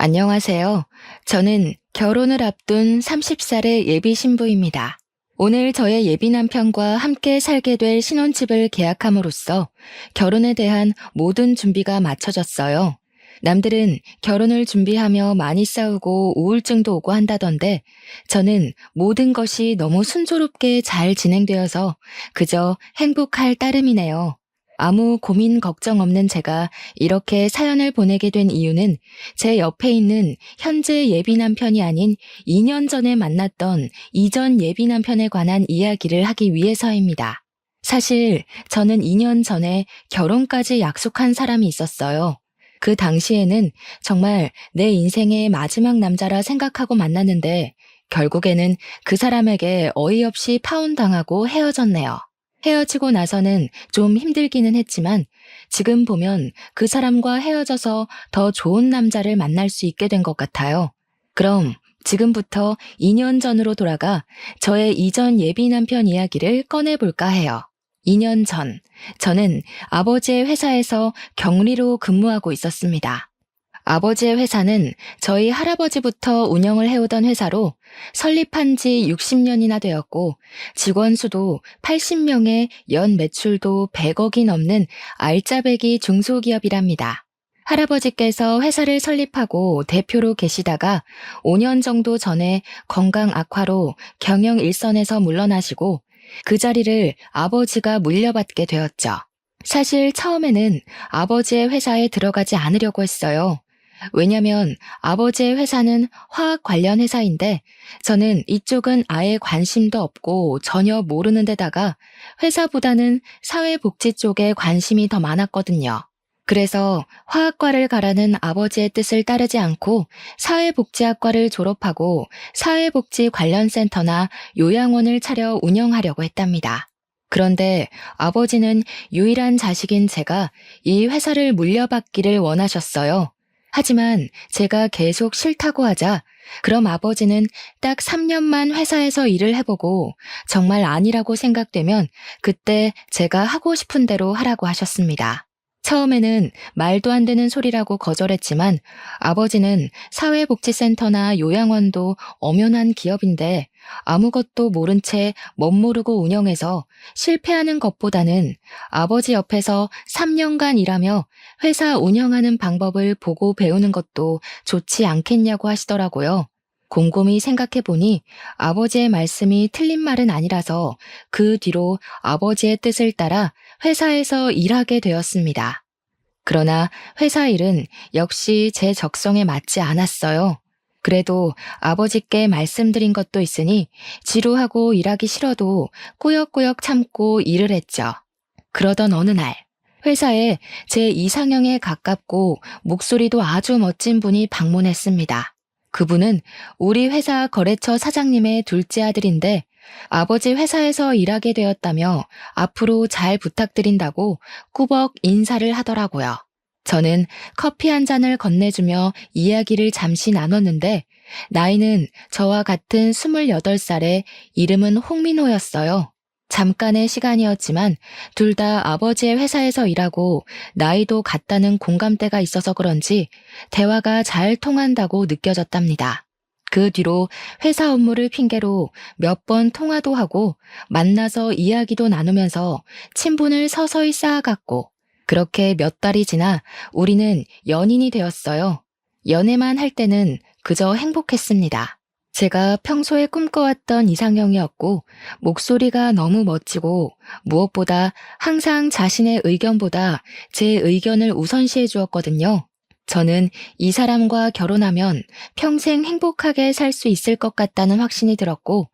안녕하세요. 저는 결혼을 앞둔 30살의 예비 신부입니다. 오늘 저의 예비 남편과 함께 살게 될 신혼집을 계약함으로써 결혼에 대한 모든 준비가 마쳐졌어요. 남들은 결혼을 준비하며 많이 싸우고 우울증도 오고 한다던데 저는 모든 것이 너무 순조롭게 잘 진행되어서 그저 행복할 따름이네요. 아무 고민 걱정 없는 제가 이렇게 사연을 보내게 된 이유는 제 옆에 있는 현재 예비 남편이 아닌 2년 전에 만났던 이전 예비 남편에 관한 이야기를 하기 위해서입니다. 사실 저는 2년 전에 결혼까지 약속한 사람이 있었어요. 그 당시에는 정말 내 인생의 마지막 남자라 생각하고 만났는데 결국에는 그 사람에게 어이없이 파혼당하고 헤어졌네요. 헤어지고 나서는 좀 힘들기는 했지만 지금 보면 그 사람과 헤어져서 더 좋은 남자를 만날 수 있게 된 것 같아요. 그럼 지금부터 2년 전으로 돌아가 저의 이전 예비 남편 이야기를 꺼내볼까 해요. 2년 전, 저는 아버지의 회사에서 격리로 근무하고 있었습니다. 아버지의 회사는 저희 할아버지부터 운영을 해오던 회사로 설립한 지 60년이나 되었고 직원 수도 80명에 연 매출도 100억이 넘는 알짜배기 중소기업이랍니다. 할아버지께서 회사를 설립하고 대표로 계시다가 5년 정도 전에 건강 악화로 경영 일선에서 물러나시고 그 자리를 아버지가 물려받게 되었죠. 사실 처음에는 아버지의 회사에 들어가지 않으려고 했어요. 왜냐면 아버지의 회사는 화학 관련 회사인데 저는 이쪽은 아예 관심도 없고 전혀 모르는 데다가 회사보다는 사회복지 쪽에 관심이 더 많았거든요. 그래서 화학과를 가라는 아버지의 뜻을 따르지 않고 사회복지학과를 졸업하고 사회복지 관련 센터나 요양원을 차려 운영하려고 했답니다. 그런데 아버지는 유일한 자식인 제가 이 회사를 물려받기를 원하셨어요. 하지만 제가 계속 싫다고 하자 그럼 아버지는 딱 3년만 회사에서 일을 해보고 정말 아니라고 생각되면 그때 제가 하고 싶은 대로 하라고 하셨습니다. 처음에는 말도 안 되는 소리라고 거절했지만 아버지는 사회복지센터나 요양원도 엄연한 기업인데 아무것도 모른 채 멋모르고 운영해서 실패하는 것보다는 아버지 옆에서 3년간 일하며 회사 운영하는 방법을 보고 배우는 것도 좋지 않겠냐고 하시더라고요. 곰곰이 생각해보니 아버지의 말씀이 틀린 말은 아니라서 그 뒤로 아버지의 뜻을 따라 회사에서 일하게 되었습니다. 그러나 회사 일은 역시 제 적성에 맞지 않았어요. 그래도 아버지께 말씀드린 것도 있으니 지루하고 일하기 싫어도 꾸역꾸역 참고 일을 했죠. 그러던 어느 날 회사에 제 이상형에 가깝고 목소리도 아주 멋진 분이 방문했습니다. 그분은 우리 회사 거래처 사장님의 둘째 아들인데 아버지 회사에서 일하게 되었다며 앞으로 잘 부탁드린다고 꾸벅 인사를 하더라고요. 저는 커피 한 잔을 건네주며 이야기를 잠시 나눴는데 나이는 저와 같은 28살에 이름은 홍민호였어요. 잠깐의 시간이었지만 둘 다 아버지의 회사에서 일하고 나이도 같다는 공감대가 있어서 그런지 대화가 잘 통한다고 느껴졌답니다. 그 뒤로 회사 업무를 핑계로 몇 번 통화도 하고 만나서 이야기도 나누면서 친분을 서서히 쌓아갔고 그렇게 몇 달이 지나 우리는 연인이 되었어요. 연애만 할 때는 그저 행복했습니다. 제가 평소에 꿈꿔왔던 이상형이었고 목소리가 너무 멋지고 무엇보다 항상 자신의 의견보다 제 의견을 우선시해 주었거든요. 저는 이 사람과 결혼하면 평생 행복하게 살 수 있을 것 같다는 확신이 들었고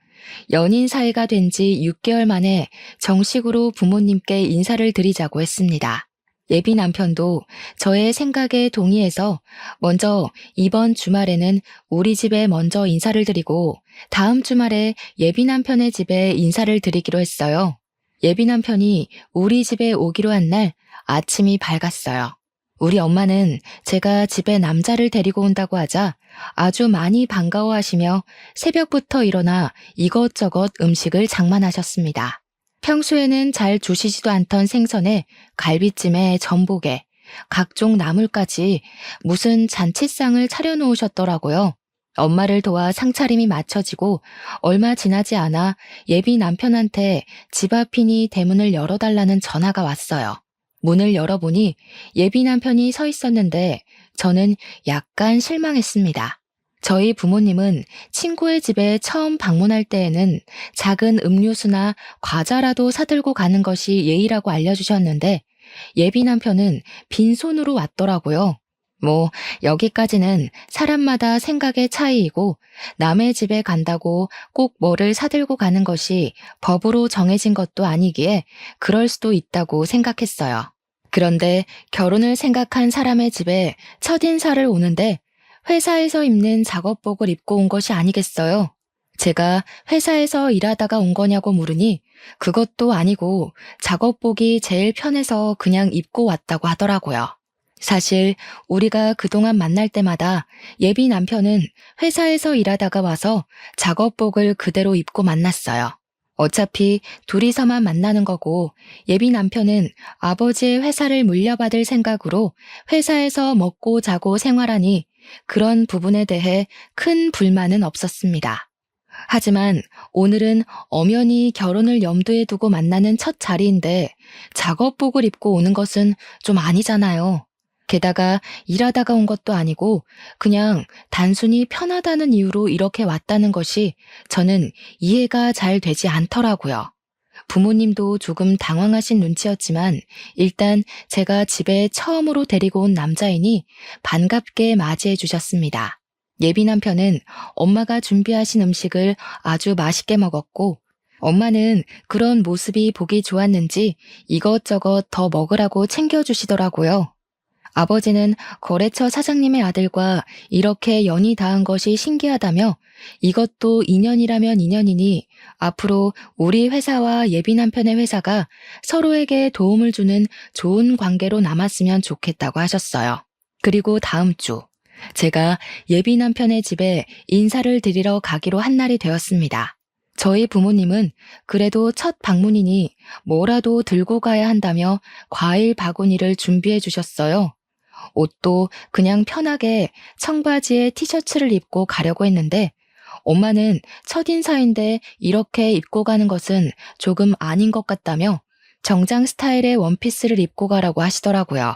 연인 사이가 된 지 6개월 만에 정식으로 부모님께 인사를 드리자고 했습니다. 예비 남편도 저의 생각에 동의해서 먼저 이번 주말에는 우리 집에 먼저 인사를 드리고 다음 주말에 예비 남편의 집에 인사를 드리기로 했어요. 예비 남편이 우리 집에 오기로 한 날 아침이 밝았어요. 우리 엄마는 제가 집에 남자를 데리고 온다고 하자 아주 많이 반가워하시며 새벽부터 일어나 이것저것 음식을 장만하셨습니다. 평소에는 잘 주시지도 않던 생선에 갈비찜에 전복에 각종 나물까지 무슨 잔치상을 차려놓으셨더라고요. 엄마를 도와 상차림이 마쳐지고 얼마 지나지 않아 예비 남편한테 집 앞이니 대문을 열어달라는 전화가 왔어요. 문을 열어보니 예비 남편이 서 있었는데 저는 약간 실망했습니다. 저희 부모님은 친구의 집에 처음 방문할 때에는 작은 음료수나 과자라도 사들고 가는 것이 예의라고 알려주셨는데 예비 남편은 빈손으로 왔더라고요. 여기까지는 사람마다 생각의 차이이고 남의 집에 간다고 꼭 뭐를 사들고 가는 것이 법으로 정해진 것도 아니기에 그럴 수도 있다고 생각했어요. 그런데 결혼을 생각한 사람의 집에 첫인사를 오는데 회사에서 입는 작업복을 입고 온 것이 아니겠어요? 제가 회사에서 일하다가 온 거냐고 물으니 그것도 아니고 작업복이 제일 편해서 그냥 입고 왔다고 하더라고요. 사실 우리가 그동안 만날 때마다 예비 남편은 회사에서 일하다가 와서 작업복을 그대로 입고 만났어요. 어차피 둘이서만 만나는 거고 예비 남편은 아버지의 회사를 물려받을 생각으로 회사에서 먹고 자고 생활하니 그런 부분에 대해 큰 불만은 없었습니다. 하지만 오늘은 엄연히 결혼을 염두에 두고 만나는 첫 자리인데 작업복을 입고 오는 것은 좀 아니잖아요. 게다가 일하다가 온 것도 아니고 그냥 단순히 편하다는 이유로 이렇게 왔다는 것이 저는 이해가 잘 되지 않더라고요. 부모님도 조금 당황하신 눈치였지만 일단 제가 집에 처음으로 데리고 온 남자이니 반갑게 맞이해 주셨습니다. 예비 남편은 엄마가 준비하신 음식을 아주 맛있게 먹었고 엄마는 그런 모습이 보기 좋았는지 이것저것 더 먹으라고 챙겨주시더라고요. 아버지는 거래처 사장님의 아들과 이렇게 연이 닿은 것이 신기하다며 이것도 인연이라면 인연이니 앞으로 우리 회사와 예비 남편의 회사가 서로에게 도움을 주는 좋은 관계로 남았으면 좋겠다고 하셨어요. 그리고 다음 주 제가 예비 남편의 집에 인사를 드리러 가기로 한 날이 되었습니다. 저희 부모님은 그래도 첫 방문이니 뭐라도 들고 가야 한다며 과일 바구니를 준비해 주셨어요. 옷도 그냥 편하게 청바지에 티셔츠를 입고 가려고 했는데 엄마는 첫인사인데 이렇게 입고 가는 것은 조금 아닌 것 같다며 정장 스타일의 원피스를 입고 가라고 하시더라고요.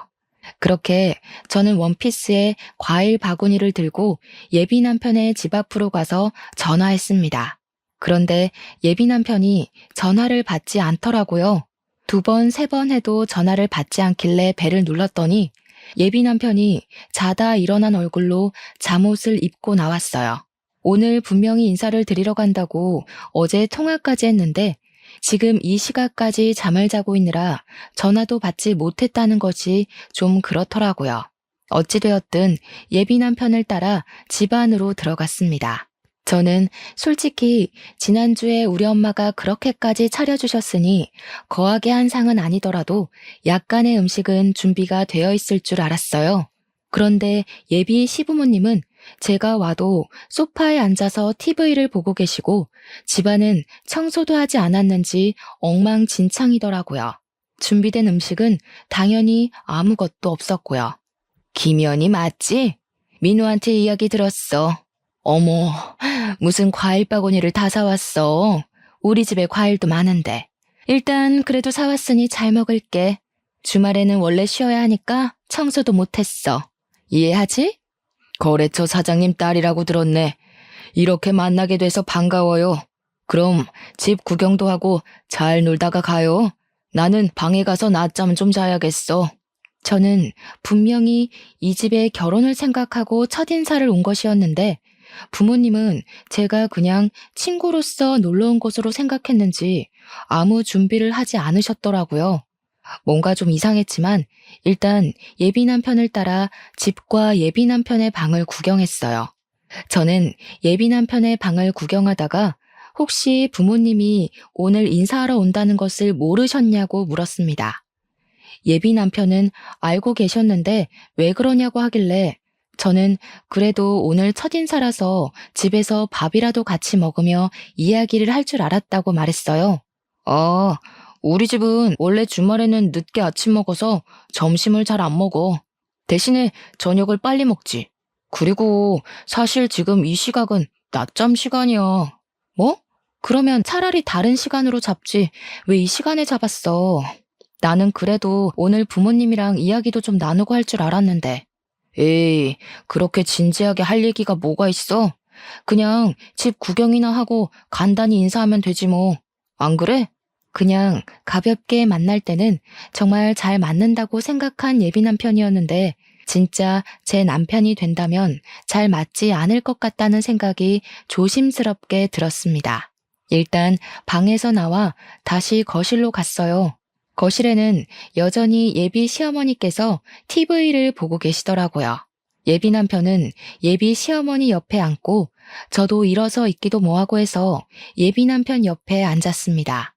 그렇게 저는 원피스에 과일 바구니를 들고 예비 남편의 집 앞으로 가서 전화했습니다. 그런데 예비 남편이 전화를 받지 않더라고요. 2번, 3번 해도 전화를 받지 않길래 벨을 눌렀더니 예비 남편이 자다 일어난 얼굴로 잠옷을 입고 나왔어요. 오늘 분명히 인사를 드리러 간다고 어제 통화까지 했는데 지금 이 시각까지 잠을 자고 있느라 전화도 받지 못했다는 것이 좀 그렇더라고요. 어찌되었든 예비 남편을 따라 집 안으로 들어갔습니다. 저는 솔직히 지난주에 우리 엄마가 그렇게까지 차려주셨으니 거하게 한 상은 아니더라도 약간의 음식은 준비가 되어 있을 줄 알았어요. 그런데 예비 시부모님은 제가 와도 소파에 앉아서 TV를 보고 계시고 집안은 청소도 하지 않았는지 엉망진창이더라고요. 준비된 음식은 당연히 아무것도 없었고요. 김연이 맞지? 민우한테 이야기 들었어. 어머, 무슨 과일 바구니를 다 사왔어. 우리 집에 과일도 많은데. 일단 그래도 사왔으니 잘 먹을게. 주말에는 원래 쉬어야 하니까 청소도 못했어. 이해하지? 거래처 사장님 딸이라고 들었네. 이렇게 만나게 돼서 반가워요. 그럼 집 구경도 하고 잘 놀다가 가요. 나는 방에 가서 낮잠 좀 자야겠어. 저는 분명히 이 집에 결혼을 생각하고 첫인사를 온 것이었는데 부모님은 제가 그냥 친구로서 놀러 온 것으로 생각했는지 아무 준비를 하지 않으셨더라고요. 뭔가 좀 이상했지만 일단 예비 남편을 따라 집과 예비 남편의 방을 구경했어요. 저는 예비 남편의 방을 구경하다가 혹시 부모님이 오늘 인사하러 온다는 것을 모르셨냐고 물었습니다. 예비 남편은 알고 계셨는데 왜 그러냐고 하길래 저는 그래도 오늘 첫인사라서 집에서 밥이라도 같이 먹으며 이야기를 할 줄 알았다고 말했어요. 우리 집은 원래 주말에는 늦게 아침 먹어서 점심을 잘 안 먹어. 대신에 저녁을 빨리 먹지. 그리고 사실 지금 이 시각은 낮잠 시간이야. 뭐? 그러면 차라리 다른 시간으로 잡지. 왜 이 시간에 잡았어? 나는 그래도 오늘 부모님이랑 이야기도 좀 나누고 할 줄 알았는데. 에이, 그렇게 진지하게 할 얘기가 뭐가 있어? 그냥 집 구경이나 하고 간단히 인사하면 되지 뭐. 안 그래? 그냥 가볍게 만날 때는 정말 잘 맞는다고 생각한 예비 남편이었는데 진짜 제 남편이 된다면 잘 맞지 않을 것 같다는 생각이 조심스럽게 들었습니다. 일단 방에서 나와 다시 거실로 갔어요. 거실에는 여전히 예비 시어머니께서 TV를 보고 계시더라고요. 예비 남편은 예비 시어머니 옆에 앉고 저도 일어서 있기도 뭐하고 해서 예비 남편 옆에 앉았습니다.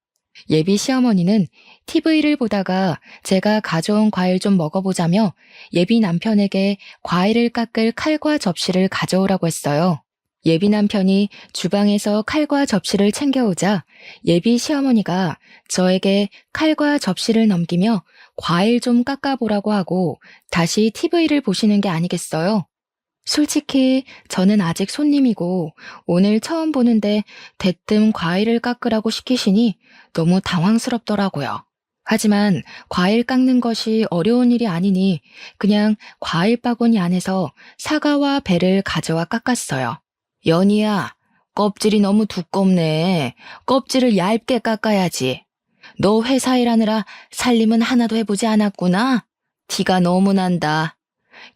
예비 시어머니는 TV를 보다가 제가 가져온 과일 좀 먹어보자며 예비 남편에게 과일을 깎을 칼과 접시를 가져오라고 했어요. 예비 남편이 주방에서 칼과 접시를 챙겨오자 예비 시어머니가 저에게 칼과 접시를 넘기며 과일 좀 깎아보라고 하고 다시 TV를 보시는 게 아니겠어요? 솔직히 저는 아직 손님이고 오늘 처음 보는데 대뜸 과일을 깎으라고 시키시니 너무 당황스럽더라고요. 하지만 과일 깎는 것이 어려운 일이 아니니 그냥 과일 바구니 안에서 사과와 배를 가져와 깎았어요. 연희야, 껍질이 너무 두껍네. 껍질을 얇게 깎아야지. 너 회사 일하느라 살림은 하나도 해보지 않았구나? 티가 너무 난다.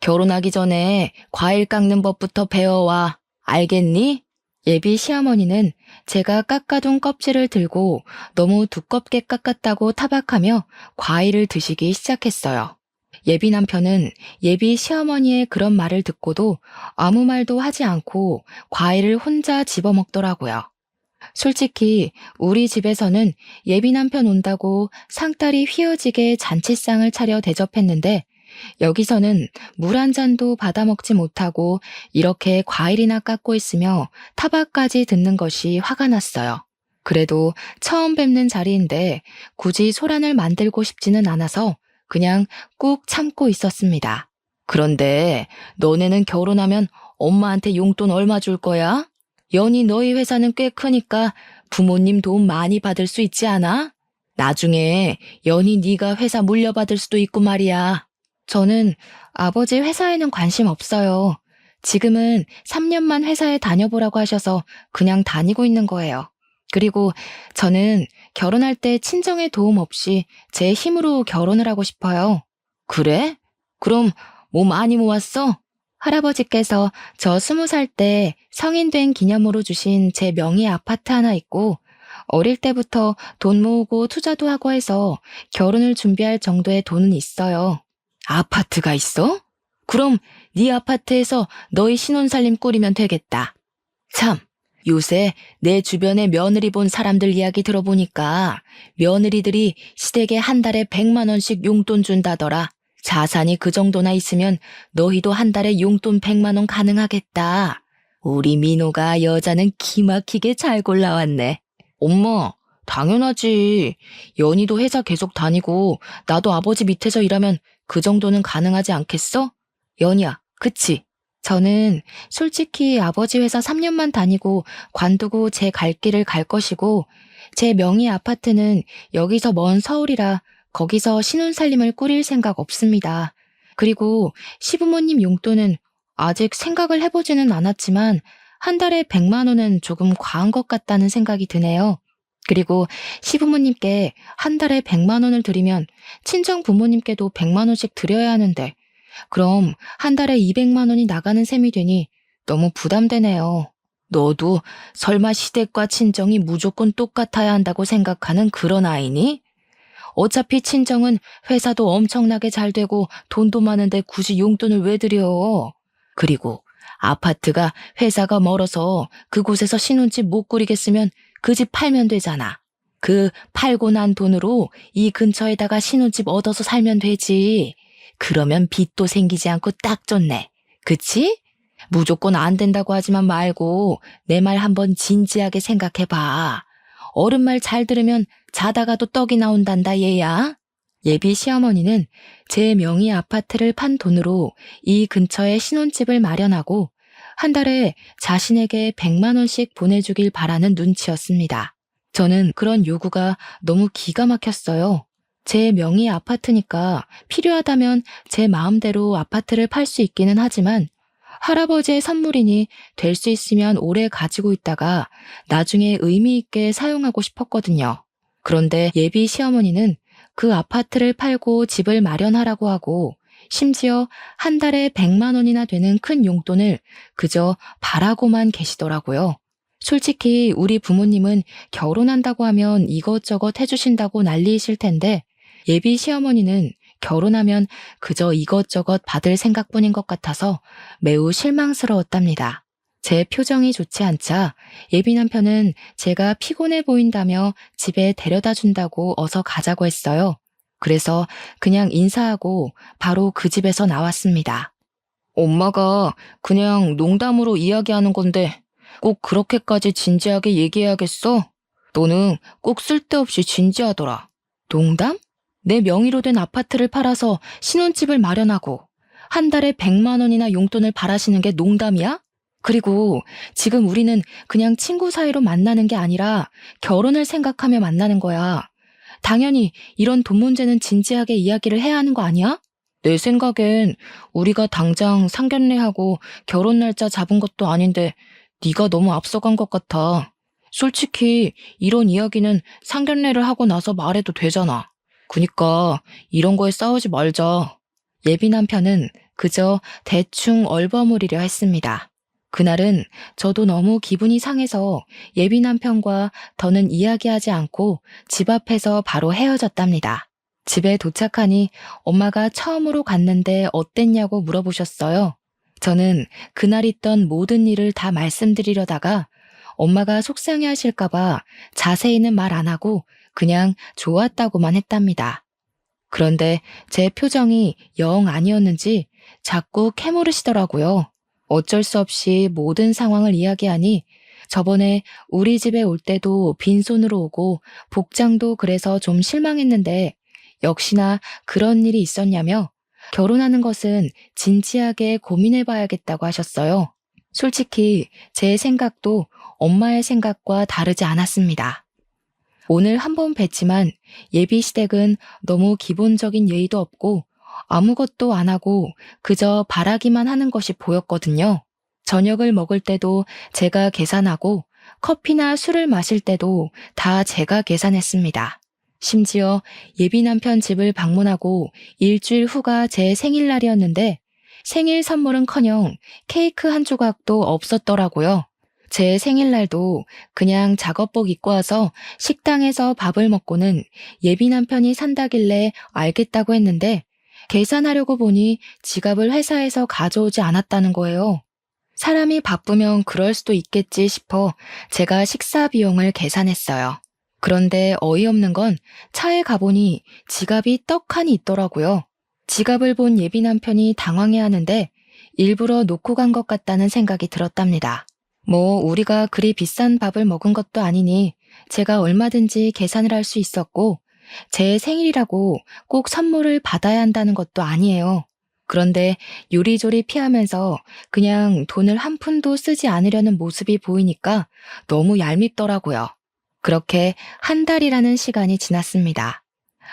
결혼하기 전에 과일 깎는 법부터 배워와. 알겠니? 예비 시어머니는 제가 깎아둔 껍질을 들고 너무 두껍게 깎았다고 타박하며 과일을 드시기 시작했어요. 예비 남편은 예비 시어머니의 그런 말을 듣고도 아무 말도 하지 않고 과일을 혼자 집어먹더라고요. 솔직히 우리 집에서는 예비 남편 온다고 상다리 휘어지게 잔치상을 차려 대접했는데 여기서는 물 한 잔도 받아 먹지 못하고 이렇게 과일이나 깎고 있으며 타박까지 듣는 것이 화가 났어요. 그래도 처음 뵙는 자리인데 굳이 소란을 만들고 싶지는 않아서 그냥 꾹 참고 있었습니다. 그런데 너네는 결혼하면 엄마한테 용돈 얼마 줄 거야? 연희 너희 회사는 꽤 크니까 부모님 도움 많이 받을 수 있지 않아? 나중에 연희 네가 회사 물려받을 수도 있고 말이야. 저는 아버지 회사에는 관심 없어요. 지금은 3년만 회사에 다녀보라고 하셔서 그냥 다니고 있는 거예요. 그리고 저는 결혼할 때 친정의 도움 없이 제 힘으로 결혼을 하고 싶어요. 그래? 그럼 뭐 많이 모았어? 할아버지께서 저 20살 때 성인 된 기념으로 주신 제 명의 아파트 하나 있고 어릴 때부터 돈 모으고 투자도 하고 해서 결혼을 준비할 정도의 돈은 있어요. 아파트가 있어? 그럼 네 아파트에서 너희 신혼살림 꾸리면 되겠다. 참, 요새 내 주변에 며느리 본 사람들 이야기 들어보니까 며느리들이 시댁에 한 달에 100만 원씩 용돈 준다더라. 자산이 그 정도나 있으면 너희도 한 달에 용돈 100만 원 가능하겠다. 우리 민호가 여자는 기막히게 잘 골라왔네. 엄마, 당연하지. 연희도 회사 계속 다니고 나도 아버지 밑에서 일하면 그 정도는 가능하지 않겠어? 연희야, 그치? 저는 솔직히 아버지 회사 3년만 다니고 관두고 제 갈 길을 갈 것이고 제 명의 아파트는 여기서 먼 서울이라 거기서 신혼살림을 꾸릴 생각 없습니다. 그리고 시부모님 용돈은 아직 생각을 해보지는 않았지만 한 달에 100만 원은 조금 과한 것 같다는 생각이 드네요. 그리고 시부모님께 한 달에 100만 원을 드리면 친정 부모님께도 100만 원씩 드려야 하는데 그럼 한 달에 200만 원이 나가는 셈이 되니 너무 부담되네요. 너도 설마 시댁과 친정이 무조건 똑같아야 한다고 생각하는 그런 아이니? 어차피 친정은 회사도 엄청나게 잘 되고 돈도 많은데 굳이 용돈을 왜 드려? 그리고 아파트가 회사가 멀어서 그곳에서 신혼집 못 꾸리겠으면 그 집 팔면 되잖아. 그 팔고 난 돈으로 이 근처에다가 신혼집 얻어서 살면 되지. 그러면 빚도 생기지 않고 딱 좋네. 그치? 무조건 안 된다고 하지만 말고 내 말 한번 진지하게 생각해봐. 어른 말 잘 들으면 자다가도 떡이 나온단다 얘야. 예비 시어머니는 제 명의 아파트를 판 돈으로 이 근처에 신혼집을 마련하고 한 달에 자신에게 100만 원씩 보내주길 바라는 눈치였습니다. 저는 그런 요구가 너무 기가 막혔어요. 제 명의 아파트니까 필요하다면 제 마음대로 아파트를 팔 수 있기는 하지만 할아버지의 선물이니 될 수 있으면 오래 가지고 있다가 나중에 의미 있게 사용하고 싶었거든요. 그런데 예비 시어머니는 그 아파트를 팔고 집을 마련하라고 하고 심지어 한 달에 100만 원이나 되는 큰 용돈을 그저 바라고만 계시더라고요. 솔직히 우리 부모님은 결혼한다고 하면 이것저것 해주신다고 난리이실 텐데 예비 시어머니는 결혼하면 그저 이것저것 받을 생각뿐인 것 같아서 매우 실망스러웠답니다. 제 표정이 좋지 않자 예비 남편은 제가 피곤해 보인다며 집에 데려다 준다고 어서 가자고 했어요. 그래서 그냥 인사하고 바로 그 집에서 나왔습니다. 엄마가 그냥 농담으로 이야기하는 건데 꼭 그렇게까지 진지하게 얘기해야겠어? 너는 꼭 쓸데없이 진지하더라. 농담? 내 명의로 된 아파트를 팔아서 신혼집을 마련하고 한 달에 100만 원이나 용돈을 바라시는 게 농담이야? 그리고 지금 우리는 그냥 친구 사이로 만나는 게 아니라 결혼을 생각하며 만나는 거야. 당연히 이런 돈 문제는 진지하게 이야기를 해야 하는 거 아니야? 내 생각엔 우리가 당장 상견례하고 결혼 날짜 잡은 것도 아닌데 네가 너무 앞서간 것 같아. 솔직히 이런 이야기는 상견례를 하고 나서 말해도 되잖아. 그니까 이런 거에 싸우지 말자. 예비 남편은 그저 대충 얼버무리려 했습니다. 그날은 저도 너무 기분이 상해서 예비 남편과 더는 이야기하지 않고 집 앞에서 바로 헤어졌답니다. 집에 도착하니 엄마가 처음으로 갔는데 어땠냐고 물어보셨어요. 저는 그날 있던 모든 일을 다 말씀드리려다가 엄마가 속상해 하실까봐 자세히는 말 안 하고 그냥 좋았다고만 했답니다. 그런데 제 표정이 영 아니었는지 자꾸 캐물으시더라고요. 어쩔 수 없이 모든 상황을 이야기하니 저번에 우리 집에 올 때도 빈손으로 오고 복장도 그래서 좀 실망했는데 역시나 그런 일이 있었냐며 결혼하는 것은 진지하게 고민해봐야겠다고 하셨어요. 솔직히 제 생각도 엄마의 생각과 다르지 않았습니다. 오늘 한 번 뵀지만 예비 시댁은 너무 기본적인 예의도 없고 아무것도 안 하고 그저 바라기만 하는 것이 보였거든요. 저녁을 먹을 때도 제가 계산하고 커피나 술을 마실 때도 다 제가 계산했습니다. 심지어 예비 남편 집을 방문하고 일주일 후가 제 생일날이었는데 생일 선물은커녕 케이크 한 조각도 없었더라고요. 제 생일날도 그냥 작업복 입고 와서 식당에서 밥을 먹고는 예비 남편이 산다길래 알겠다고 했는데 계산하려고 보니 지갑을 회사에서 가져오지 않았다는 거예요. 사람이 바쁘면 그럴 수도 있겠지 싶어 제가 식사 비용을 계산했어요. 그런데 어이없는 건 차에 가보니 지갑이 떡하니 있더라고요. 지갑을 본 예비 남편이 당황해하는데 일부러 놓고 간 것 같다는 생각이 들었답니다. 뭐 우리가 그리 비싼 밥을 먹은 것도 아니니 제가 얼마든지 계산을 할 수 있었고 제 생일이라고 꼭 선물을 받아야 한다는 것도 아니에요. 그런데 요리조리 피하면서 그냥 돈을 한 푼도 쓰지 않으려는 모습이 보이니까 너무 얄밉더라고요. 그렇게 한 달이라는 시간이 지났습니다.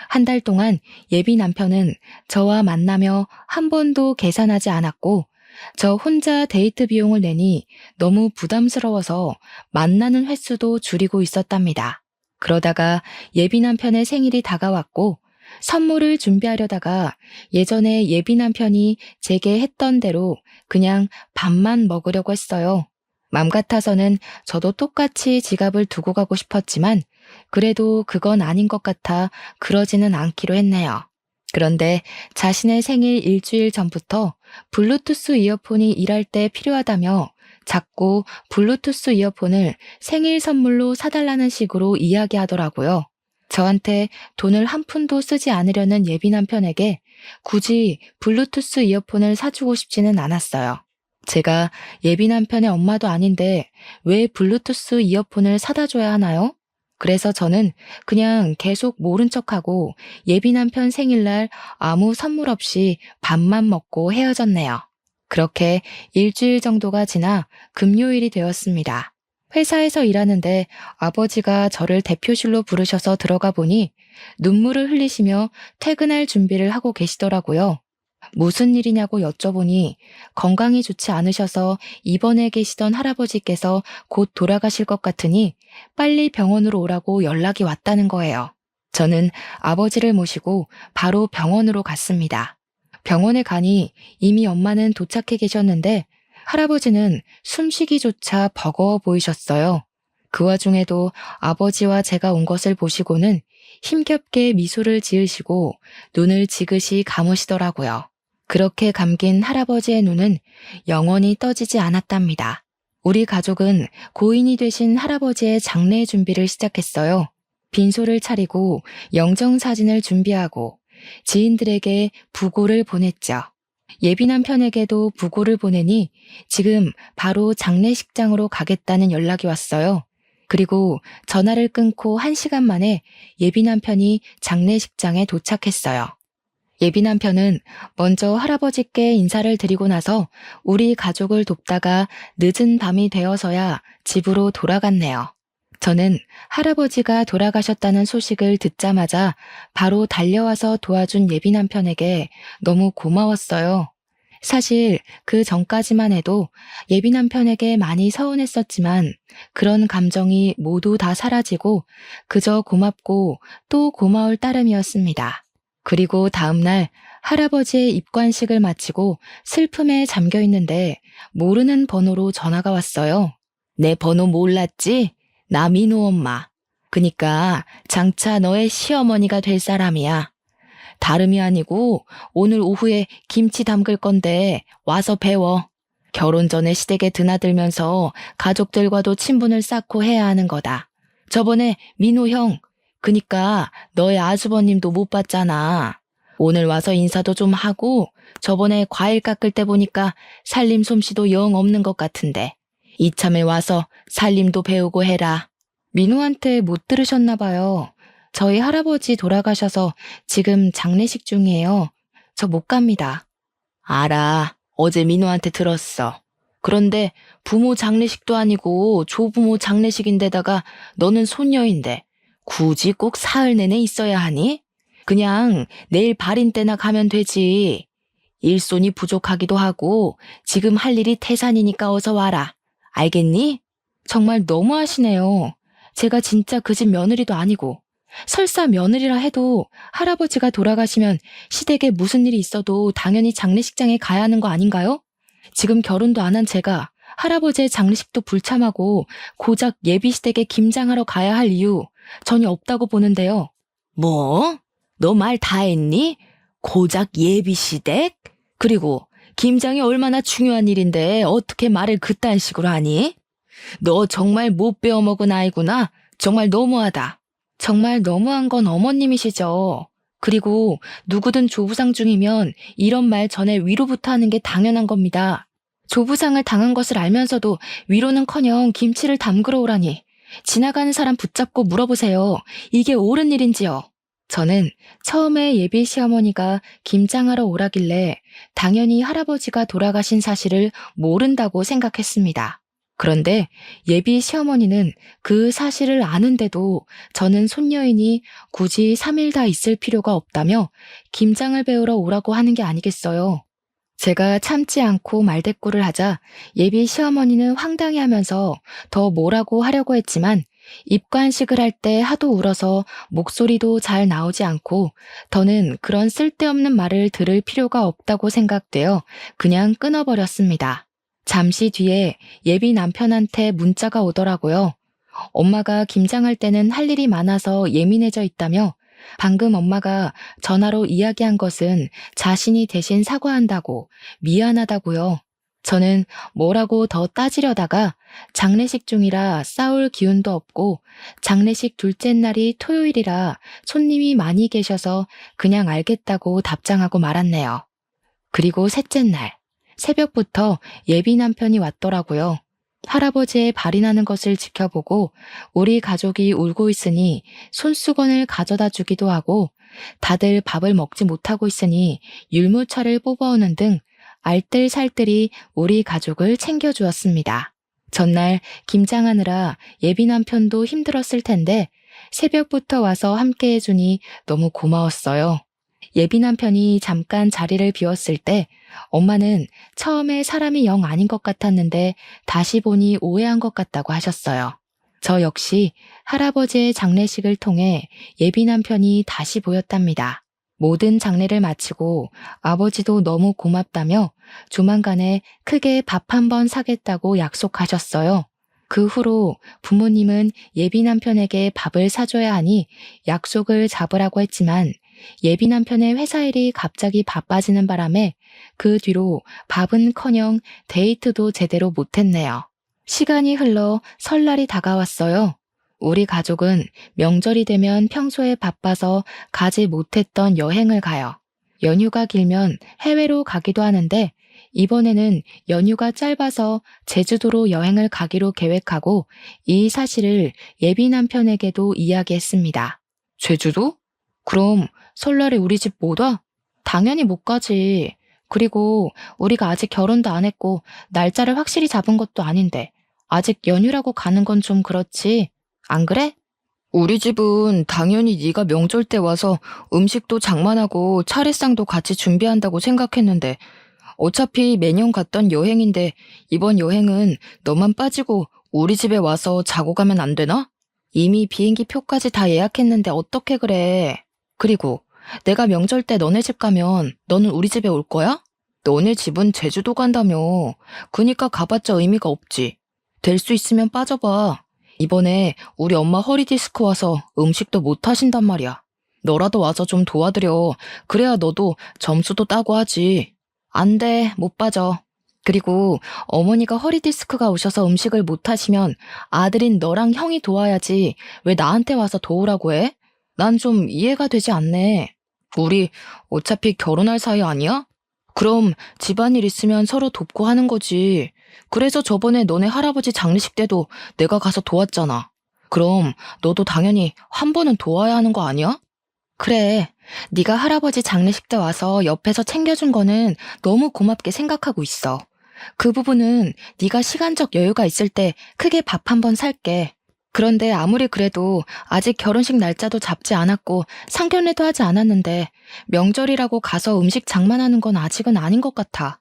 한 달 동안 예비 남편은 저와 만나며 한 번도 계산하지 않았고 저 혼자 데이트 비용을 내니 너무 부담스러워서 만나는 횟수도 줄이고 있었답니다. 그러다가 예비 남편의 생일이 다가왔고 선물을 준비하려다가 예전에 예비 남편이 제게 했던 대로 그냥 밥만 먹으려고 했어요. 맘 같아서는 저도 똑같이 지갑을 두고 가고 싶었지만 그래도 그건 아닌 것 같아 그러지는 않기로 했네요. 그런데 자신의 생일 일주일 전부터 블루투스 이어폰이 일할 때 필요하다며 자꾸 블루투스 이어폰을 생일 선물로 사달라는 식으로 이야기하더라고요. 저한테 돈을 한 푼도 쓰지 않으려는 예비 남편에게 굳이 블루투스 이어폰을 사주고 싶지는 않았어요. 제가 예비 남편의 엄마도 아닌데 왜 블루투스 이어폰을 사다 줘야 하나요? 그래서 저는 그냥 계속 모른 척하고 예비 남편 생일날 아무 선물 없이 밥만 먹고 헤어졌네요. 그렇게 일주일 정도가 지나 금요일이 되었습니다. 회사에서 일하는데 아버지가 저를 대표실로 부르셔서 들어가 보니 눈물을 흘리시며 퇴근할 준비를 하고 계시더라고요. 무슨 일이냐고 여쭤보니 건강이 좋지 않으셔서 입원해 계시던 할아버지께서 곧 돌아가실 것 같으니 빨리 병원으로 오라고 연락이 왔다는 거예요. 저는 아버지를 모시고 바로 병원으로 갔습니다. 병원에 가니 이미 엄마는 도착해 계셨는데 할아버지는 숨쉬기조차 버거워 보이셨어요. 그 와중에도 아버지와 제가 온 것을 보시고는 힘겹게 미소를 지으시고 눈을 지그시 감으시더라고요. 그렇게 감긴 할아버지의 눈은 영원히 떠지지 않았답니다. 우리 가족은 고인이 되신 할아버지의 장례 준비를 시작했어요. 빈소를 차리고 영정사진을 준비하고 지인들에게 부고를 보냈죠. 예비 남편에게도 부고를 보내니 지금 바로 장례식장으로 가겠다는 연락이 왔어요. 그리고 전화를 끊고 1시간 만에 예비 남편이 장례식장에 도착했어요. 예비 남편은 먼저 할아버지께 인사를 드리고 나서 우리 가족을 돕다가 늦은 밤이 되어서야 집으로 돌아갔네요. 저는 할아버지가 돌아가셨다는 소식을 듣자마자 바로 달려와서 도와준 예비 남편에게 너무 고마웠어요. 사실 그 전까지만 해도 예비 남편에게 많이 서운했었지만 그런 감정이 모두 다 사라지고 그저 고맙고 또 고마울 따름이었습니다. 그리고 다음날 할아버지의 입관식을 마치고 슬픔에 잠겨 있는데 모르는 번호로 전화가 왔어요. 내 번호 몰랐지? 나 민호 엄마. 그니까 장차 너의 시어머니가 될 사람이야. 다름이 아니고 오늘 오후에 김치 담글 건데 와서 배워. 결혼 전에 시댁에 드나들면서 가족들과도 친분을 쌓고 해야 하는 거다. 저번에 민호 형, 그니까 너의 아주버님도 못 봤잖아. 오늘 와서 인사도 좀 하고 저번에 과일 깎을 때 보니까 살림 솜씨도 영 없는 것 같은데 이참에 와서 살림도 배우고 해라. 민호한테 못 들으셨나 봐요. 저희 할아버지 돌아가셔서 지금 장례식 중이에요. 저 못 갑니다. 알아. 어제 민호한테 들었어. 그런데 부모 장례식도 아니고 조부모 장례식인데다가 너는 손녀인데 굳이 꼭 사흘 내내 있어야 하니? 그냥 내일 발인 때나 가면 되지. 일손이 부족하기도 하고 지금 할 일이 태산이니까 어서 와라. 알겠니? 정말 너무하시네요. 제가 진짜 그 집 며느리도 아니고 설사 며느리라 해도 할아버지가 돌아가시면 시댁에 무슨 일이 있어도 당연히 장례식장에 가야 하는 거 아닌가요? 지금 결혼도 안 한 제가 할아버지의 장례식도 불참하고 고작 예비시댁에 김장하러 가야 할 이유 전혀 없다고 보는데요. 뭐? 너 말 다 했니? 고작 예비시댁? 그리고 김장이 얼마나 중요한 일인데 어떻게 말을 그딴 식으로 하니? 너 정말 못 배워먹은 아이구나. 정말 너무하다. 정말 너무한 건 어머님이시죠. 그리고 누구든 조부상 중이면 이런 말 전에 위로부터 하는 게 당연한 겁니다. 조부상을 당한 것을 알면서도 위로는커녕 김치를 담그러 오라니. 지나가는 사람 붙잡고 물어보세요. 이게 옳은 일인지요? 저는 처음에 예비 시어머니가 김장하러 오라길래 당연히 할아버지가 돌아가신 사실을 모른다고 생각했습니다. 그런데 예비 시어머니는 그 사실을 아는데도 저는 손녀이니 굳이 3일 다 있을 필요가 없다며 김장을 배우러 오라고 하는 게 아니겠어요. 제가 참지 않고 말대꾸를 하자 예비 시어머니는 황당해하면서 더 뭐라고 하려고 했지만 입관식을 할 때 하도 울어서 목소리도 잘 나오지 않고 더는 그런 쓸데없는 말을 들을 필요가 없다고 생각되어 그냥 끊어버렸습니다. 잠시 뒤에 예비 남편한테 문자가 오더라고요. 엄마가 김장할 때는 할 일이 많아서 예민해져 있다며 방금 엄마가 전화로 이야기한 것은 자신이 대신 사과한다고 미안하다고요. 저는 뭐라고 더 따지려다가 장례식 중이라 싸울 기운도 없고 장례식 둘째 날이 토요일이라 손님이 많이 계셔서 그냥 알겠다고 답장하고 말았네요. 그리고 셋째 날 새벽부터 예비 남편이 왔더라고요. 할아버지의 발이 나는 것을 지켜보고 우리 가족이 울고 있으니 손수건을 가져다 주기도 하고 다들 밥을 먹지 못하고 있으니 율무차를 뽑아오는 등 알뜰살뜰히 우리 가족을 챙겨주었습니다. 전날 김장하느라 예비 남편도 힘들었을 텐데 새벽부터 와서 함께 해주니 너무 고마웠어요. 예비 남편이 잠깐 자리를 비웠을 때 엄마는 처음에 사람이 영 아닌 것 같았는데 다시 보니 오해한 것 같다고 하셨어요. 저 역시 할아버지의 장례식을 통해 예비 남편이 다시 보였답니다. 모든 장례를 마치고 아버지도 너무 고맙다며 조만간에 크게 밥 한 번 사겠다고 약속하셨어요. 그 후로 부모님은 예비 남편에게 밥을 사줘야 하니 약속을 잡으라고 했지만 예비 남편의 회사 일이 갑자기 바빠지는 바람에 그 뒤로 밥은커녕 데이트도 제대로 못했네요. 시간이 흘러 설날이 다가왔어요. 우리 가족은 명절이 되면 평소에 바빠서 가지 못했던 여행을 가요. 연휴가 길면 해외로 가기도 하는데 이번에는 연휴가 짧아서 제주도로 여행을 가기로 계획하고 이 사실을 예비 남편에게도 이야기했습니다. 제주도? 그럼 설날에 우리 집 못 와? 당연히 못 가지. 그리고 우리가 아직 결혼도 안 했고 날짜를 확실히 잡은 것도 아닌데 아직 연휴라고 가는 건 좀 그렇지. 안 그래? 우리 집은 당연히 네가 명절 때 와서 음식도 장만하고 차례상도 같이 준비한다고 생각했는데 어차피 매년 갔던 여행인데 이번 여행은 너만 빠지고 우리 집에 와서 자고 가면 안 되나? 이미 비행기 표까지 다 예약했는데 어떻게 그래? 그리고 내가 명절 때 너네 집 가면 너는 우리 집에 올 거야? 너네 집은 제주도 간다며. 그니까 가봤자 의미가 없지. 될 수 있으면 빠져봐. 이번에 우리 엄마 허리 디스크 와서 음식도 못 하신단 말이야. 너라도 와서 좀 도와드려. 그래야 너도 점수도 따고 하지. 안 돼, 못 빠져. 그리고 어머니가 허리 디스크가 오셔서 음식을 못 하시면 아들인 너랑 형이 도와야지 왜 나한테 와서 도우라고 해? 난 좀 이해가 되지 않네. 우리 어차피 결혼할 사이 아니야? 그럼 집안일 있으면 서로 돕고 하는 거지. 그래서 저번에 너네 할아버지 장례식 때도 내가 가서 도왔잖아. 그럼 너도 당연히 한 번은 도와야 하는 거 아니야? 그래. 네가 할아버지 장례식 때 와서 옆에서 챙겨준 거는 너무 고맙게 생각하고 있어. 그 부분은 네가 시간적 여유가 있을 때 크게 밥 한 번 살게. 그런데 아무리 그래도 아직 결혼식 날짜도 잡지 않았고 상견례도 하지 않았는데 명절이라고 가서 음식 장만하는 건 아직은 아닌 것 같아.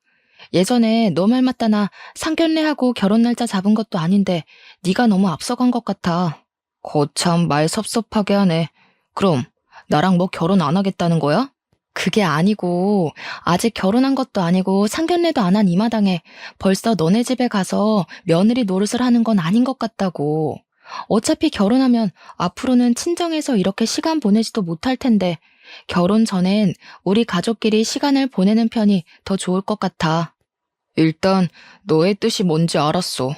예전에 너 말 맞다 나 상견례하고 결혼 날짜 잡은 것도 아닌데 네가 너무 앞서간 것 같아. 거참 말 섭섭하게 하네. 그럼 나랑 뭐 결혼 안 하겠다는 거야? 그게 아니고 아직 결혼한 것도 아니고 상견례도 안 한 이 마당에 벌써 너네 집에 가서 며느리 노릇을 하는 건 아닌 것 같다고. 어차피 결혼하면 앞으로는 친정에서 이렇게 시간 보내지도 못할 텐데 결혼 전엔 우리 가족끼리 시간을 보내는 편이 더 좋을 것 같아. 일단 너의 뜻이 뭔지 알았어.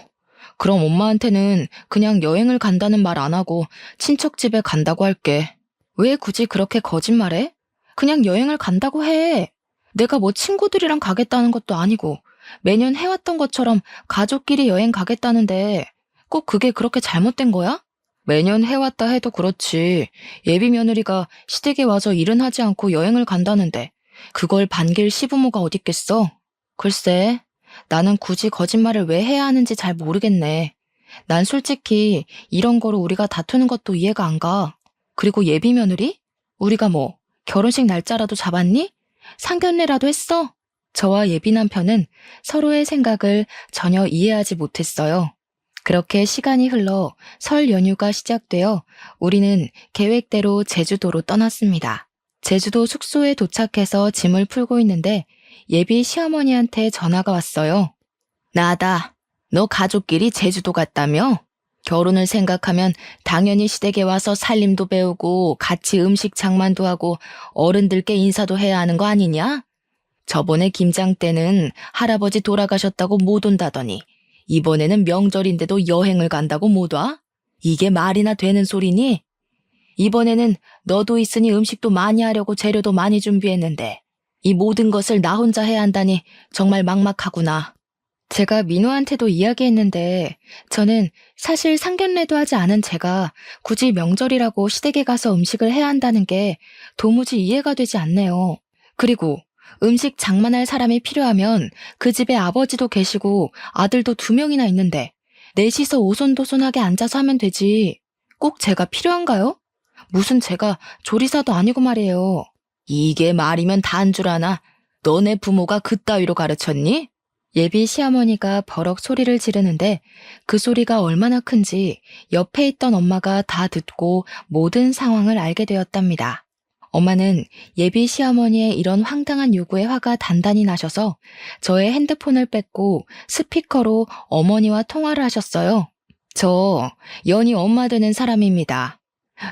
그럼 엄마한테는 그냥 여행을 간다는 말 안 하고 친척 집에 간다고 할게. 왜 굳이 그렇게 거짓말해? 그냥 여행을 간다고 해. 내가 뭐 친구들이랑 가겠다는 것도 아니고 매년 해왔던 것처럼 가족끼리 여행 가겠다는데 꼭 그게 그렇게 잘못된 거야? 매년 해왔다 해도 그렇지. 예비 며느리가 시댁에 와서 일은 하지 않고 여행을 간다는데 그걸 반길 시부모가 어딨겠어? 글쎄, 나는 굳이 거짓말을 왜 해야 하는지 잘 모르겠네. 난 솔직히 이런 거로 우리가 다투는 것도 이해가 안 가. 그리고 예비 며느리? 우리가 뭐 결혼식 날짜라도 잡았니? 상견례라도 했어? 저와 예비 남편은 서로의 생각을 전혀 이해하지 못했어요. 그렇게 시간이 흘러 설 연휴가 시작되어 우리는 계획대로 제주도로 떠났습니다. 제주도 숙소에 도착해서 짐을 풀고 있는데 예비 시어머니한테 전화가 왔어요. 나다. 너 가족끼리 제주도 갔다며? 결혼을 생각하면 당연히 시댁에 와서 살림도 배우고 같이 음식 장만도 하고 어른들께 인사도 해야 하는 거 아니냐? 저번에 김장 때는 할아버지 돌아가셨다고 못 온다더니 이번에는 명절인데도 여행을 간다고 못 와? 이게 말이나 되는 소리니? 이번에는 너도 있으니 음식도 많이 하려고 재료도 많이 준비했는데 이 모든 것을 나 혼자 해야 한다니 정말 막막하구나. 제가 민호한테도 이야기했는데 저는 사실 상견례도 하지 않은 제가 굳이 명절이라고 시댁에 가서 음식을 해야 한다는 게 도무지 이해가 되지 않네요. 그리고 음식 장만할 사람이 필요하면 그 집에 아버지도 계시고 아들도 2명이나 있는데 넷이서 오손도손하게 앉아서 하면 되지. 꼭 제가 필요한가요? 무슨 제가 조리사도 아니고 말이에요. 이게 말이면 다인 줄 아나? 너네 부모가 그따위로 가르쳤니? 예비 시어머니가 버럭 소리를 지르는데 그 소리가 얼마나 큰지 옆에 있던 엄마가 다 듣고 모든 상황을 알게 되었답니다. 엄마는 예비 시어머니의 이런 황당한 요구에 화가 단단히 나셔서 저의 핸드폰을 뺏고 스피커로 어머니와 통화를 하셨어요. 저 연희 엄마 되는 사람입니다.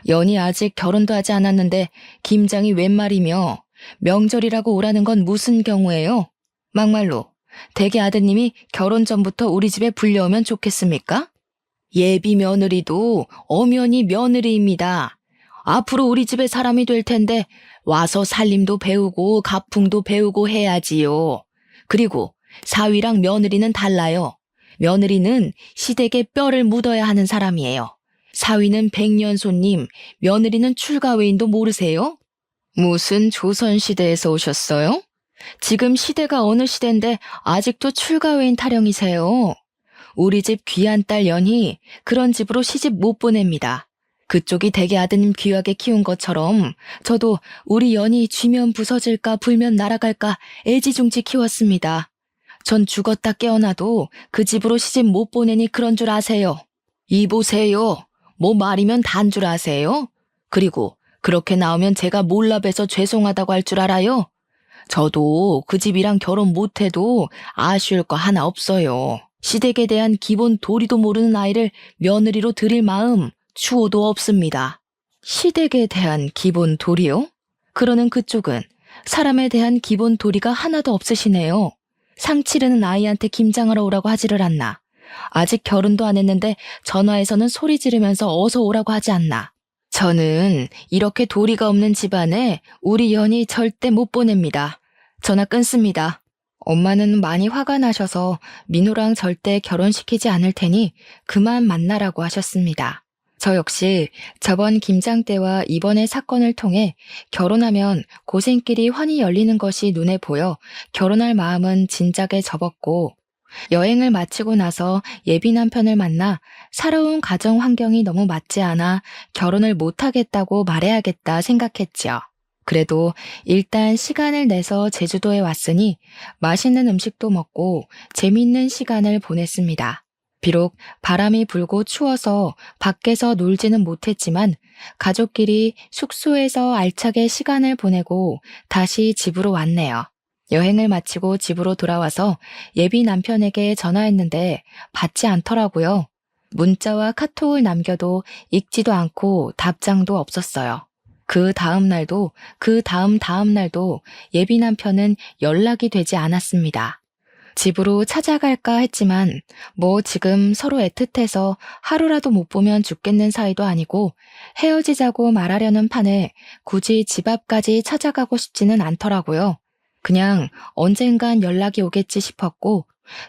연희 아직 결혼도 하지 않았는데 김장이 웬 말이며 명절이라고 오라는 건 무슨 경우예요? 막말로 대개 아드님이 결혼 전부터 우리 집에 불려오면 좋겠습니까? 예비 며느리도 엄연히 며느리입니다. 앞으로 우리 집에 사람이 될 텐데 와서 살림도 배우고 가풍도 배우고 해야지요. 그리고 사위랑 며느리는 달라요. 며느리는 시댁에 뼈를 묻어야 하는 사람이에요. 사위는 백년손님, 며느리는 출가외인도 모르세요? 무슨 조선시대에서 오셨어요? 지금 시대가 어느 시대인데 아직도 출가외인 타령이세요. 우리 집 귀한 딸 연희 그런 집으로 시집 못 보냅니다. 그쪽이 대개 아드님 귀하게 키운 것처럼 저도 우리 연희 쥐면 부서질까 불면 날아갈까 애지중지 키웠습니다. 전 죽었다 깨어나도 그 집으로 시집 못 보내니 그런 줄 아세요. 이보세요. 뭐 말이면 단 줄 아세요? 그리고 그렇게 나오면 제가 몰라봬서 죄송하다고 할 줄 알아요? 저도 그 집이랑 결혼 못해도 아쉬울 거 하나 없어요. 시댁에 대한 기본 도리도 모르는 아이를 며느리로 들일 마음 추호도 없습니다. 시댁에 대한 기본 도리요? 그러는 그쪽은 사람에 대한 기본 도리가 하나도 없으시네요. 상 치르는 아이한테 김장하러 오라고 하지를 않나. 아직 결혼도 안 했는데 전화해서는 소리 지르면서 어서 오라고 하지 않나. 저는 이렇게 도리가 없는 집안에 우리 연희 절대 못 보냅니다. 전화 끊습니다. 엄마는 많이 화가 나셔서 민호랑 절대 결혼시키지 않을 테니 그만 만나라고 하셨습니다. 저 역시 저번 김장 때와 이번의 사건을 통해 결혼하면 고생길이 환히 열리는 것이 눈에 보여 결혼할 마음은 진작에 접었고 여행을 마치고 나서 예비 남편을 만나 살아온 가정 환경이 너무 맞지 않아 결혼을 못하겠다고 말해야겠다 생각했죠. 그래도 일단 시간을 내서 제주도에 왔으니 맛있는 음식도 먹고 재미있는 시간을 보냈습니다. 비록 바람이 불고 추워서 밖에서 놀지는 못했지만 가족끼리 숙소에서 알차게 시간을 보내고 다시 집으로 왔네요. 여행을 마치고 집으로 돌아와서 예비 남편에게 전화했는데 받지 않더라고요. 문자와 카톡을 남겨도 읽지도 않고 답장도 없었어요. 그 다음 날도 그 다음 날도 예비 남편은 연락이 되지 않았습니다. 집으로 찾아갈까 했지만 뭐 지금 서로 애틋해서 하루라도 못 보면 죽겠는 사이도 아니고 헤어지자고 말하려는 판에 굳이 집 앞까지 찾아가고 싶지는 않더라고요. 그냥 언젠간 연락이 오겠지 싶었고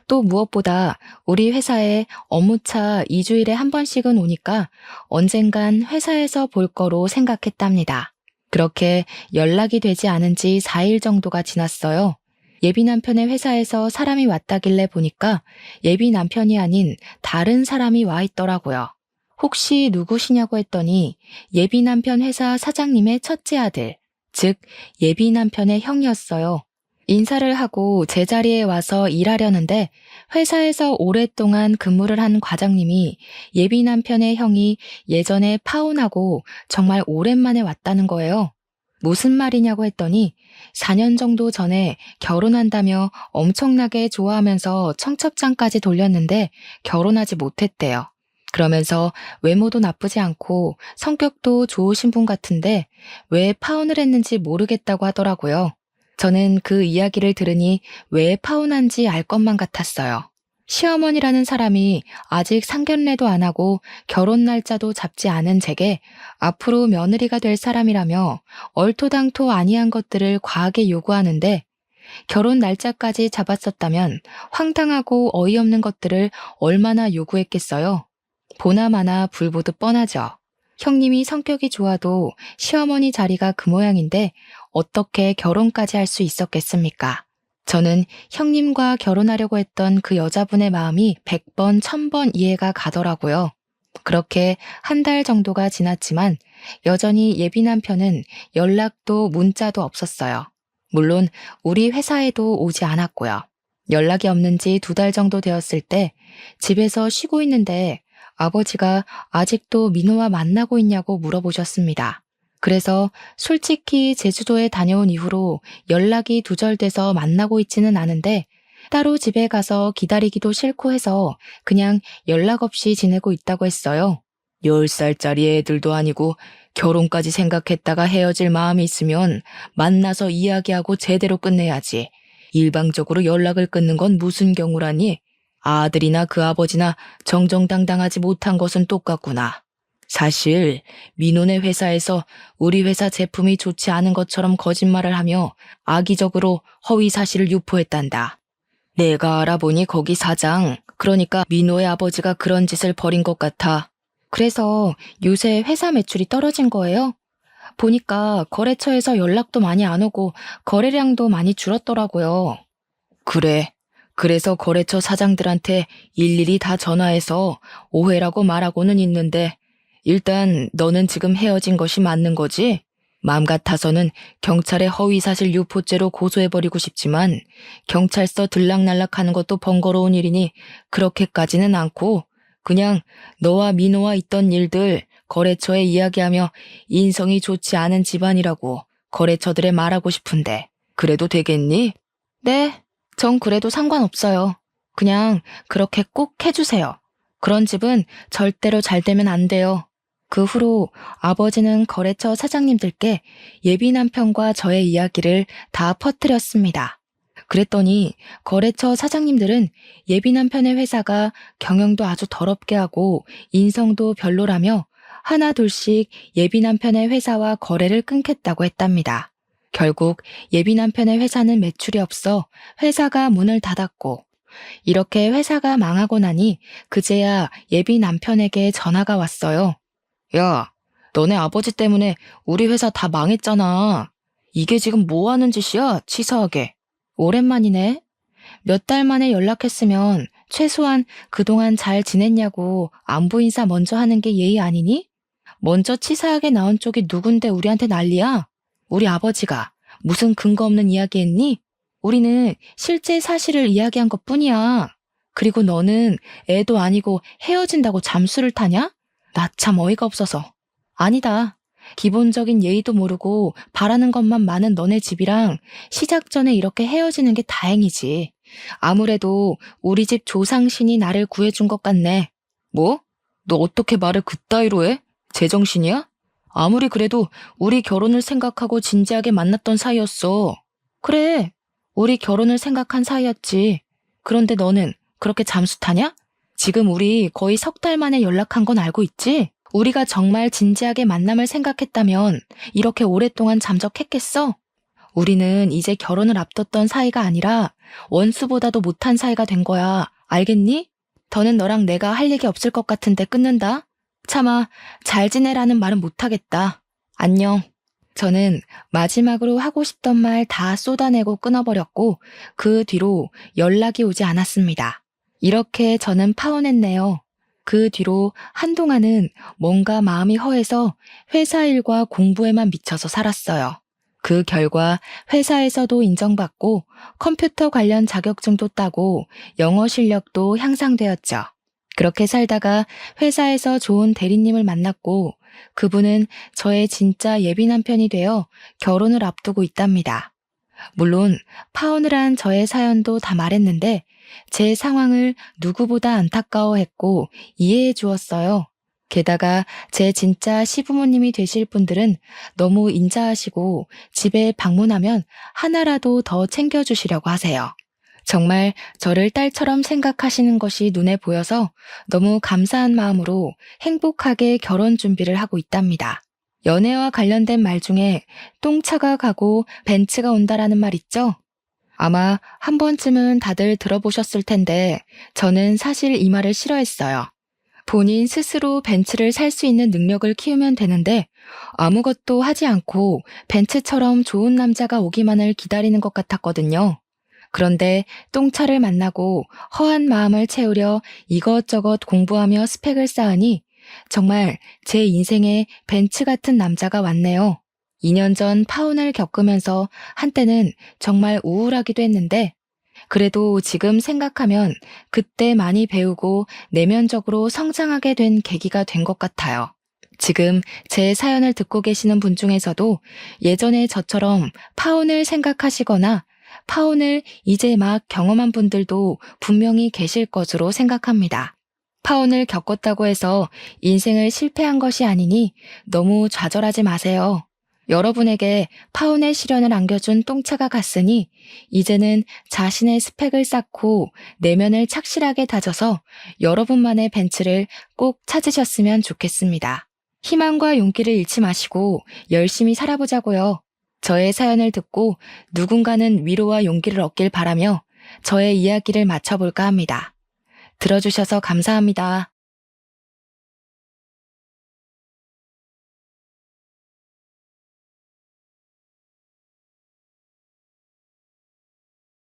또 무엇보다 우리 회사에 업무차 2주일에 한 번씩은 오니까 언젠간 회사에서 볼 거로 생각했답니다. 그렇게 연락이 되지 않은 지 4일 정도가 지났어요. 예비 남편의 회사에서 사람이 왔다길래 보니까 예비 남편이 아닌 다른 사람이 와 있더라고요. 혹시 누구시냐고 했더니 예비 남편 회사 사장님의 첫째 아들, 즉 예비 남편의 형이었어요. 인사를 하고 제자리에 와서 일하려는데 회사에서 오랫동안 근무를 한 과장님이 예비 남편의 형이 예전에 파혼하고 정말 오랜만에 왔다는 거예요. 무슨 말이냐고 했더니 4년 정도 전에 결혼한다며 엄청나게 좋아하면서 청첩장까지 돌렸는데 결혼하지 못했대요. 그러면서 외모도 나쁘지 않고 성격도 좋으신 분 같은데 왜 파혼을 했는지 모르겠다고 하더라고요. 저는 그 이야기를 들으니 왜 파혼한지 알 것만 같았어요. 시어머니라는 사람이 아직 상견례도 안 하고 결혼 날짜도 잡지 않은 제게 앞으로 며느리가 될 사람이라며 얼토당토 아니한 것들을 과하게 요구하는데 결혼 날짜까지 잡았었다면 황당하고 어이없는 것들을 얼마나 요구했겠어요. 보나마나 불보듯 뻔하죠. 형님이 성격이 좋아도 시어머니 자리가 그 모양인데 어떻게 결혼까지 할 수 있었겠습니까? 저는 형님과 결혼하려고 했던 그 여자분의 마음이 100번, 1000번 이해가 가더라고요. 그렇게 한 달 정도가 지났지만 여전히 예비 남편은 연락도 문자도 없었어요. 물론 우리 회사에도 오지 않았고요. 연락이 없는 지 2달 정도 되었을 때 집에서 쉬고 있는데 아버지가 아직도 민호와 만나고 있냐고 물어보셨습니다. 그래서 솔직히 제주도에 다녀온 이후로 연락이 두절돼서 만나고 있지는 않은데 따로 집에 가서 기다리기도 싫고 해서 그냥 연락 없이 지내고 있다고 했어요. 10살짜리 애들도 아니고 결혼까지 생각했다가 헤어질 마음이 있으면 만나서 이야기하고 제대로 끝내야지. 일방적으로 연락을 끊는 건 무슨 경우라니? 아들이나 그 아버지나 정정당당하지 못한 것은 똑같구나. 사실 민호네 회사에서 우리 회사 제품이 좋지 않은 것처럼 거짓말을 하며 악의적으로 허위 사실을 유포했단다. 내가 알아보니 거기 사장, 그러니까 민호의 아버지가 그런 짓을 벌인 것 같아. 그래서 요새 회사 매출이 떨어진 거예요? 보니까 거래처에서 연락도 많이 안 오고 거래량도 많이 줄었더라고요. 그래. 그래서 거래처 사장들한테 일일이 다 전화해서 오해라고 말하고는 있는데 일단 너는 지금 헤어진 것이 맞는 거지? 마음 같아서는 경찰에 허위사실 유포죄로 고소해버리고 싶지만 경찰서 들락날락하는 것도 번거로운 일이니 그렇게까지는 않고 그냥 너와 민호와 있던 일들 거래처에 이야기하며 인성이 좋지 않은 집안이라고 거래처들에 말하고 싶은데 그래도 되겠니? 네, 전 그래도 상관없어요. 그냥 그렇게 꼭 해주세요. 그런 집은 절대로 잘 되면 안 돼요. 그 후로 아버지는 거래처 사장님들께 예비 남편과 저의 이야기를 다 퍼뜨렸습니다. 그랬더니 거래처 사장님들은 예비 남편의 회사가 경영도 아주 더럽게 하고 인성도 별로라며 하나 둘씩 예비 남편의 회사와 거래를 끊겠다고 했답니다. 결국 예비 남편의 회사는 매출이 없어 회사가 문을 닫았고 이렇게 회사가 망하고 나니 그제야 예비 남편에게 전화가 왔어요. 야, 너네 아버지 때문에 우리 회사 다 망했잖아. 이게 지금 뭐 하는 짓이야? 치사하게. 오랜만이네. 몇 달 만에 연락했으면 최소한 그동안 잘 지냈냐고 안부 인사 먼저 하는 게 예의 아니니? 먼저 치사하게 나온 쪽이 누군데 우리한테 난리야? 우리 아버지가 무슨 근거 없는 이야기 했니? 우리는 실제 사실을 이야기한 것뿐이야. 그리고 너는 애도 아니고 헤어진다고 잠수를 타냐? 나 참 어이가 없어서. 아니다. 기본적인 예의도 모르고 바라는 것만 많은 너네 집이랑 시작 전에 이렇게 헤어지는 게 다행이지. 아무래도 우리 집 조상신이 나를 구해준 것 같네. 뭐? 너 어떻게 말을 그따위로 해? 제정신이야? 아무리 그래도 우리 결혼을 생각하고 진지하게 만났던 사이였어. 그래, 우리 결혼을 생각한 사이였지. 그런데 너는 그렇게 잠수 타냐? 지금 우리 거의 3달 만에 연락한 건 알고 있지? 우리가 정말 진지하게 만남을 생각했다면 이렇게 오랫동안 잠적했겠어? 우리는 이제 결혼을 앞뒀던 사이가 아니라 원수보다도 못한 사이가 된 거야. 알겠니? 더는 너랑 내가 할 얘기 없을 것 같은데 끊는다. 차마 잘 지내라는 말은 못하겠다. 안녕. 저는 마지막으로 하고 싶던 말 다 쏟아내고 끊어버렸고 그 뒤로 연락이 오지 않았습니다. 이렇게 저는 파혼했네요. 그 뒤로 한동안은 뭔가 마음이 허해서 회사 일과 공부에만 미쳐서 살았어요. 그 결과 회사에서도 인정받고 컴퓨터 관련 자격증도 따고 영어 실력도 향상되었죠. 그렇게 살다가 회사에서 좋은 대리님을 만났고 그분은 저의 진짜 예비 남편이 되어 결혼을 앞두고 있답니다. 물론 파혼을 한 저의 사연도 다 말했는데 제 상황을 누구보다 안타까워했고 이해해 주었어요. 게다가 제 진짜 시부모님이 되실 분들은 너무 인자하시고 집에 방문하면 하나라도 더 챙겨주시려고 하세요. 정말 저를 딸처럼 생각하시는 것이 눈에 보여서 너무 감사한 마음으로 행복하게 결혼 준비를 하고 있답니다. 연애와 관련된 말 중에 똥차가 가고 벤츠가 온다라는 말 있죠? 아마 한 번쯤은 다들 들어보셨을 텐데 저는 사실 이 말을 싫어했어요. 본인 스스로 벤츠를 살 수 있는 능력을 키우면 되는데 아무것도 하지 않고 벤츠처럼 좋은 남자가 오기만을 기다리는 것 같았거든요. 그런데 똥차를 만나고 허한 마음을 채우려 이것저것 공부하며 스펙을 쌓으니 정말 제 인생에 벤츠 같은 남자가 왔네요. 2년 전 파혼을 겪으면서 한때는 정말 우울하기도 했는데 그래도 지금 생각하면 그때 많이 배우고 내면적으로 성장하게 된 계기가 된 것 같아요. 지금 제 사연을 듣고 계시는 분 중에서도 예전에 저처럼 파혼을 생각하시거나 파혼을 이제 막 경험한 분들도 분명히 계실 것으로 생각합니다. 파혼을 겪었다고 해서 인생을 실패한 것이 아니니 너무 좌절하지 마세요. 여러분에게 파혼의 시련을 안겨준 똥차가 갔으니 이제는 자신의 스펙을 쌓고 내면을 착실하게 다져서 여러분만의 벤츠를 꼭 찾으셨으면 좋겠습니다. 희망과 용기를 잃지 마시고 열심히 살아보자고요. 저의 사연을 듣고 누군가는 위로와 용기를 얻길 바라며 저의 이야기를 마쳐볼까 합니다. 들어주셔서 감사합니다.